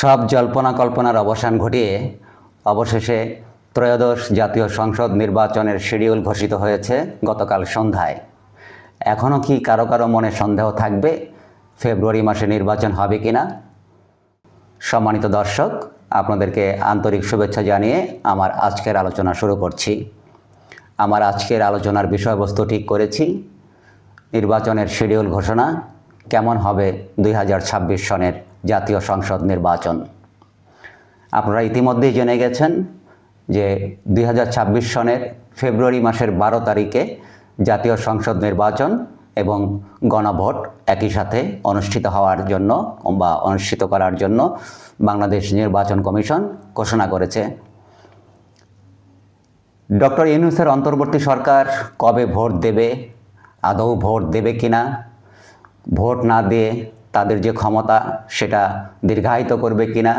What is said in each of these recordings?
সব জল্পনা কল্পনার অবসান ঘটিয়ে অবশেষে ত্রয়োদশ জাতীয় সংসদ নির্বাচনের শিডিউল ঘোষিত হয়েছে গতকাল সন্ধ্যায়। এখনও কি কারো কারো মনে সন্দেহ থাকবে ফেব্রুয়ারি মাসে নির্বাচন হবে কিনা? সম্মানিত দর্শক, আপনাদেরকে আন্তরিক শুভেচ্ছা জানিয়ে আমার আজকের আলোচনা শুরু করছি। আমার আজকের আলোচনার বিষয়বস্তু ঠিক করেছি, নির্বাচনের শিডিউল ঘোষণা, কেমন হবে 2026 সনের জাতীয় সংসদ নির্বাচন। আপনারা ইতিমধ্যেই জেনে গেছেন যে 2026 সনের ফেব্রুয়ারি মাসের 12 তারিখে জাতীয় সংসদ নির্বাচন এবং গণভোট একই সাথে অনুষ্ঠিত করার জন্য বাংলাদেশ নির্বাচন কমিশন ঘোষণা করেছে। ডক্টর ইউনূসের অন্তর্বর্তী সরকার কবে ভোট দেবে, আদৌ ভোট দেবে কিনা, ভোট না দিয়ে তাদের যে ক্ষমতা সেটা দীর্ঘায়িত করবে কিনা,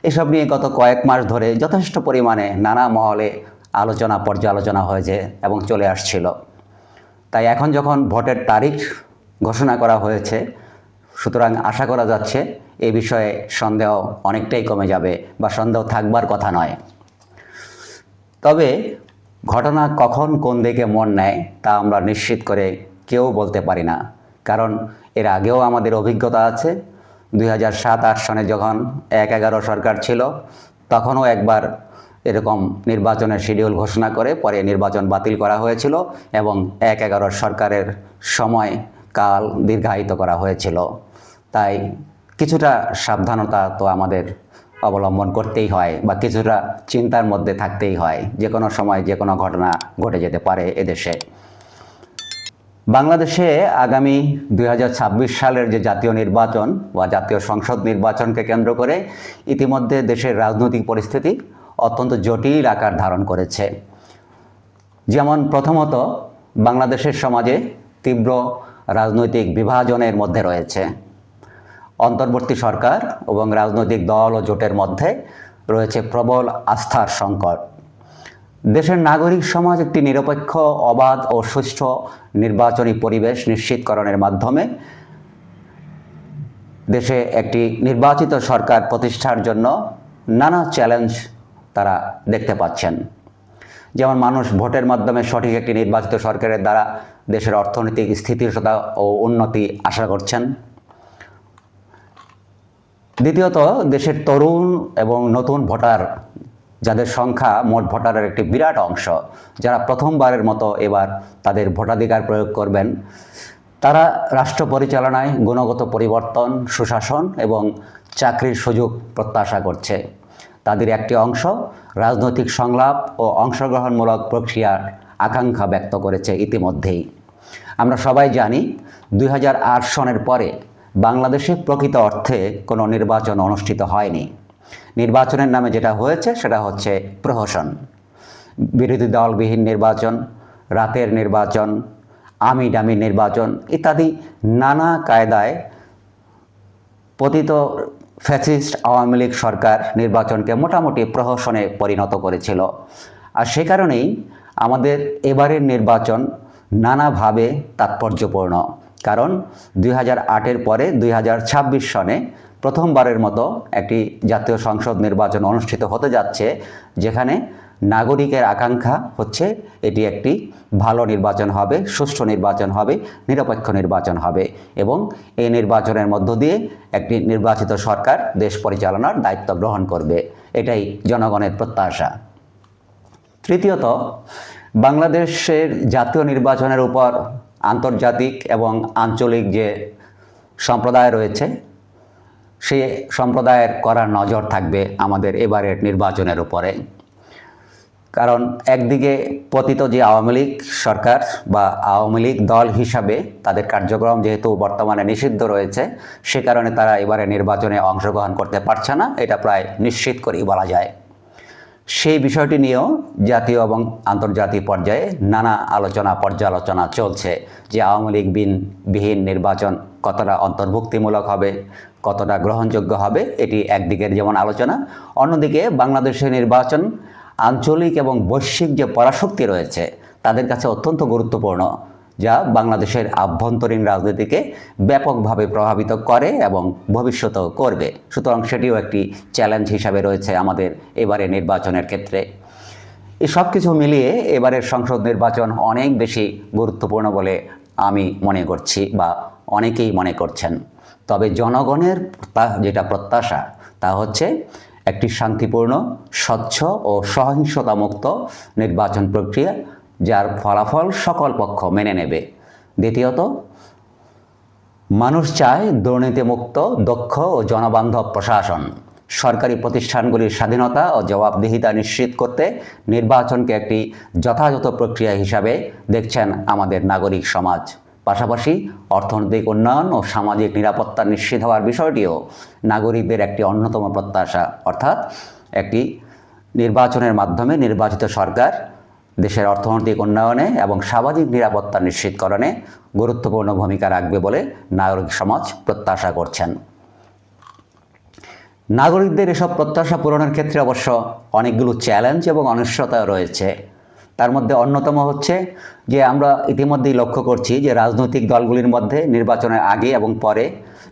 এসব নিয়ে গত কয়েক মাস ধরে যথেষ্ট পরিমাণে নানা মহলে পর্যালোচনা হয়েছে এবং চলে আসছিল। তাই এখন যখন ভোটের তারিখ ঘোষণা করা হয়েছে, সুতরাং আশা করা যাচ্ছে এই বিষয়ে সন্দেহ অনেকটাই কমে যাবে বা সন্দেহ থাকবার কথা নয়। তবে ঘটনা কখন কোন দিকে মোড় নেয় তা আমরা নিশ্চিত করে কেউ বলতে পারি না, কারণ এর আগেও আমাদের অভিজ্ঞতা আছে। 2007-8 সনে যখন 1-11 সরকার ছিল, তখনও একবার এরকম নির্বাচনের শিডিউল ঘোষণা করে পরে নির্বাচন বাতিল করা হয়েছিল এবং 1-11 সরকারের সময়কাল দীর্ঘায়িত করা হয়েছিল। তাই কিছুটা সাবধানতা তো আমাদের অবলম্বন করতেই হয় বা কিছুটা চিন্তার মধ্যে থাকতেই হয়। যে কোনো সময় যে কোনো ঘটনা ঘটে যেতে পারে এদেশে। বাংলাদেশে আগামী 2026 সালের যে জাতীয় নির্বাচন বা জাতীয় সংসদ নির্বাচনকে কেন্দ্র করে ইতিমধ্যে দেশের রাজনৈতিক পরিস্থিতি অত্যন্ত জটিল আকার ধারণ করেছে। যেমন প্রথমত, বাংলাদেশের সমাজে তীব্র রাজনৈতিক বিভাজনের মধ্যে রয়েছে। অন্তর্বর্তী সরকার এবং রাজনৈতিক দল ও জোটের মধ্যে রয়েছে প্রবল আস্থার সংকট। দেশের নাগরিক সমাজ একটি নিরপেক্ষ, অবাধ ও সুষ্ঠু নির্বাচনী পরিবেশ নিশ্চিতকরণের মাধ্যমে দেশে একটি নির্বাচিত সরকার প্রতিষ্ঠার জন্য নানা চ্যালেঞ্জ তারা দেখতে পাচ্ছেন। যেমন মানুষ ভোটের মাধ্যমে সঠিক একটি নির্বাচিত সরকারের দ্বারা দেশের অর্থনৈতিক স্থিতিশীলতা ও উন্নতি আশা করছেন। দ্বিতীয়ত, দেশের তরুণ এবং নতুন ভোটার, যাদের সংখ্যা মোট ভোটারের একটি বিরাট অংশ, যারা প্রথমবারের মতো এবার তাদের ভোটাধিকার প্রয়োগ করবেন, তারা রাষ্ট্র পরিচালনায় গুণগত পরিবর্তন, সুশাসন এবং চাকরির সুযোগ প্রত্যাশা করছে। তাদের একটি অংশ রাজনৈতিক সংলাপ ও অংশগ্রহণমূলক প্রক্রিয়ার আকাঙ্ক্ষা ব্যক্ত করেছে ইতিমধ্যেই। আমরা সবাই জানি 2008 সনের পরে বাংলাদেশে প্রকৃত অর্থে কোনো নির্বাচন অনুষ্ঠিত হয়নি। নির্বাচনের নামে যেটা হয়েছে সেটা হচ্ছে প্রহসন, বিরোধী দলবিহীন নির্বাচন, রাতের নির্বাচন, আমি ডামি নির্বাচন ইত্যাদি নানা কায়দায় পতিত ফ্যাসিস্ট আওয়ামী লীগ সরকার নির্বাচনকে মোটামুটি প্রহসনে পরিণত করেছিল। আর সে কারণেই আমাদের এবারের নির্বাচন নানাভাবে তাৎপর্যপূর্ণ, কারণ 2008-এর পরে 2026 সনে প্রথমবারের মতো একটি জাতীয় সংসদ নির্বাচন অনুষ্ঠিত হতে যাচ্ছে, যেখানে নাগরিকের আকাঙ্ক্ষা হচ্ছে এটি একটি ভালো নির্বাচন হবে, সুষ্ঠু নির্বাচন হবে, নিরপেক্ষ নির্বাচন হবে এবং এই নির্বাচনের মধ্য দিয়ে একটি নির্বাচিত সরকার দেশ পরিচালনার দায়িত্ব গ্রহণ করবে। এটাই জনগণের প্রত্যাশা। তৃতীয়ত, বাংলাদেশের জাতীয় নির্বাচনের উপর আন্তর্জাতিক এবং আঞ্চলিক যে সম্প্রদায় রয়েছে, সে সম্প্রদায়ের কড়া নজর থাকবে আমাদের এবারের নির্বাচনের উপরে। কারণ একদিকে পতিত যে আওয়ামী লীগ সরকার বা আওয়ামী লীগ দল হিসাবে তাদের কার্যক্রম যেহেতু বর্তমানে নিষিদ্ধ রয়েছে, সে কারণে তারা এবারে নির্বাচনে অংশগ্রহণ করতে পারছে না, এটা প্রায় নিশ্চিত করেই বলা যায়। সেই বিষয়টি নিয়েও জাতীয় এবং আন্তর্জাতিক পর্যায়ে নানা পর্যালোচনা চলছে যে আওয়ামী লীগ বিহীন নির্বাচন কতটা অন্তর্ভুক্তিমূলক হবে, কতটা গ্রহণযোগ্য হবে। এটি একদিকের যেমন আলোচনা, অন্যদিকে বাংলাদেশের নির্বাচন আঞ্চলিক এবং বৈশ্বিক যে পরাশক্তি রয়েছে তাদের কাছে অত্যন্ত গুরুত্বপূর্ণ। যা বাংলাদেশের আভ্যন্তরীণ রাজনীতিকে ব্যাপকভাবে প্রভাবিত করে এবং ভবিষ্যতেও করবে। সুতরাং সেটিও একটি চ্যালেঞ্জ হিসাবে রয়েছে আমাদের এবারে নির্বাচনের ক্ষেত্রে। এই সব কিছু মিলিয়ে এবারের সংসদ নির্বাচন অনেক বেশি গুরুত্বপূর্ণ বলে আমি মনে করছি বা অনেকেই মনে করছেন। তবে জনগণের যেটা প্রত্যাশা তা হচ্ছে একটি শান্তিপূর্ণ, স্বচ্ছ ও সহিংসতামুক্ত নির্বাচন প্রক্রিয়া, যার ফলাফল সকল পক্ষ মেনে নেবে। দ্বিতীয়ত, মানুষ চায় দুর্নীতিমুক্ত, দক্ষ ও জনবান্ধব প্রশাসন। সরকারি প্রতিষ্ঠানগুলির স্বাধীনতা ও জবাবদিহিতা নিশ্চিত করতে নির্বাচনকে একটি যথাযথ প্রক্রিয়া হিসাবে দেখছেন আমাদের নাগরিক সমাজ। পাশাপাশি অর্থনৈতিক উন্নয়ন ও সামাজিক নিরাপত্তা নিশ্চিত হওয়ার বিষয়টিও নাগরিকদের একটি অন্যতম প্রত্যাশা। অর্থাৎ একটি নির্বাচনের মাধ্যমে নির্বাচিত সরকার দেশের অর্থনৈতিক উন্নয়নে এবং সামাজিক নিরাপত্তা নিশ্চিতকরণে গুরুত্বপূর্ণ ভূমিকা রাখবে বলে নাগরিক সমাজ প্রত্যাশা করছেন। নাগরিকদের এসব প্রত্যাশা পূরণের ক্ষেত্রে অবশ্য অনেকগুলো চ্যালেঞ্জ এবং অনিশ্চয়তা রয়েছে। তার মধ্যে অন্যতম হচ্ছে যে আমরা ইতিমধ্যেই লক্ষ্য করছি যে রাজনৈতিক দলগুলির মধ্যে নির্বাচনের আগে এবং পরে,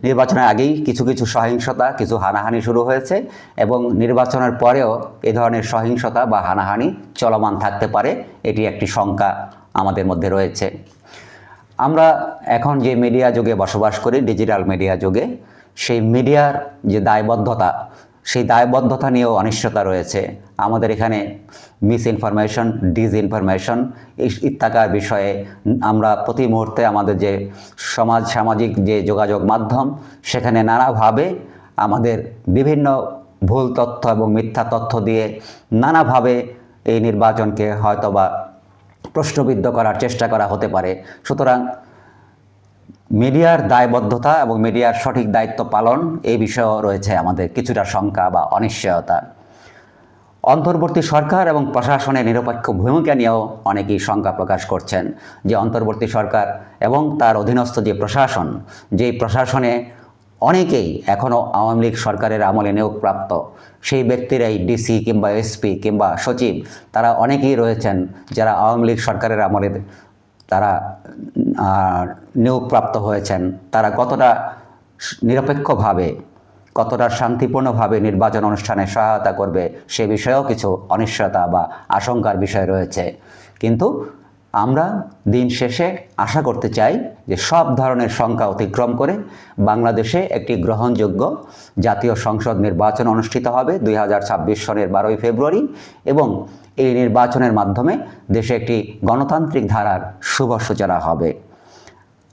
নির্বাচনের আগেই কিছু কিছু সহিংসতা, কিছু হানাহানি শুরু হয়েছে এবং নির্বাচনের পরেও এ ধরনের সহিংসতা বা হানাহানি চলমান থাকতে পারে, এটি একটি শঙ্কা আমাদের মধ্যে রয়েছে। আমরা এখন যে মিডিয়া যুগে বসবাস করি, ডিজিটাল মিডিয়া যুগে, সেই মিডিয়ার যে দায়বদ্ধতা, সেই দায়বদ্ধতা নিয়েও অনিশ্চয়তা রয়েছে। আমাদের এখানে মিস ইনফরমেশন, ডিসইনফরমেশন ইত্যাকার বিষয়ে আমরা প্রতি মুহূর্তে আমাদের যে সামাজিক যে যোগাযোগ মাধ্যম, সেখানে নানাভাবে আমাদের বিভিন্ন ভুল তথ্য এবং মিথ্যা তথ্য দিয়ে নানাভাবে এই নির্বাচনকে হয়তোবা প্রশ্নবিদ্ধ করার চেষ্টা করা হতে পারে। সুতরাং মিডিয়ার দায়বদ্ধতা এবং মিডিয়ার সঠিক দায়িত্ব পালন, এই বিষয়েও রয়েছে আমাদের কিছুটা শঙ্কা বা অনিশ্চয়তা। অন্তর্বর্তী সরকার এবং প্রশাসনের নিরপেক্ষ ভূমিকা নিয়েও অনেকেই শঙ্কা প্রকাশ করছেন যে অন্তর্বর্তী সরকার এবং তার অধীনস্থ যে প্রশাসন, যেই প্রশাসনে অনেকেই এখনও আওয়ামী লীগ সরকারের আমলে নিয়োগপ্রাপ্ত, সেই ব্যক্তিরাই ডিসি কিংবা এসপি কিংবা সচিব, তারা অনেকেই রয়েছেন যারা আওয়ামী লীগ সরকারের আমলে তারা নিয়োগপ্রাপ্ত হয়েছেন। তারা কতটা নিরপেক্ষভাবে, কতটা শান্তিপূর্ণভাবে নির্বাচন অনুষ্ঠানে সহায়তা করবে, সে বিষয়েও কিছু অনিশ্চয়তা বা আশঙ্কার বিষয় রয়েছে। কিন্তু আমরা দিন শেষে আশা করতে চাই যে সব ধরনের শঙ্কা অতিক্রম করে বাংলাদেশে একটি গ্রহণযোগ্য জাতীয় সংসদ নির্বাচন অনুষ্ঠিত হবে 2026 সনের 12ই ফেব্রুয়ারি, এবং এই নির্বাচনের মাধ্যমে দেশে একটি গণতান্ত্রিক ধারার শুভ সূচনা হবে।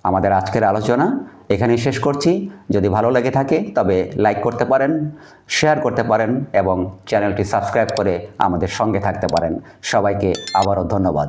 আমাদের আজকের আলোচনা এখানেই শেষ করছি। যদি ভালো লেগে থাকে তবে লাইক করতে পারেন, শেয়ার করতে পারেন এবং চ্যানেলটি সাবস্ক্রাইব করে আমাদের সঙ্গে থাকতে পারেন। সবাইকে আবারও ধন্যবাদ।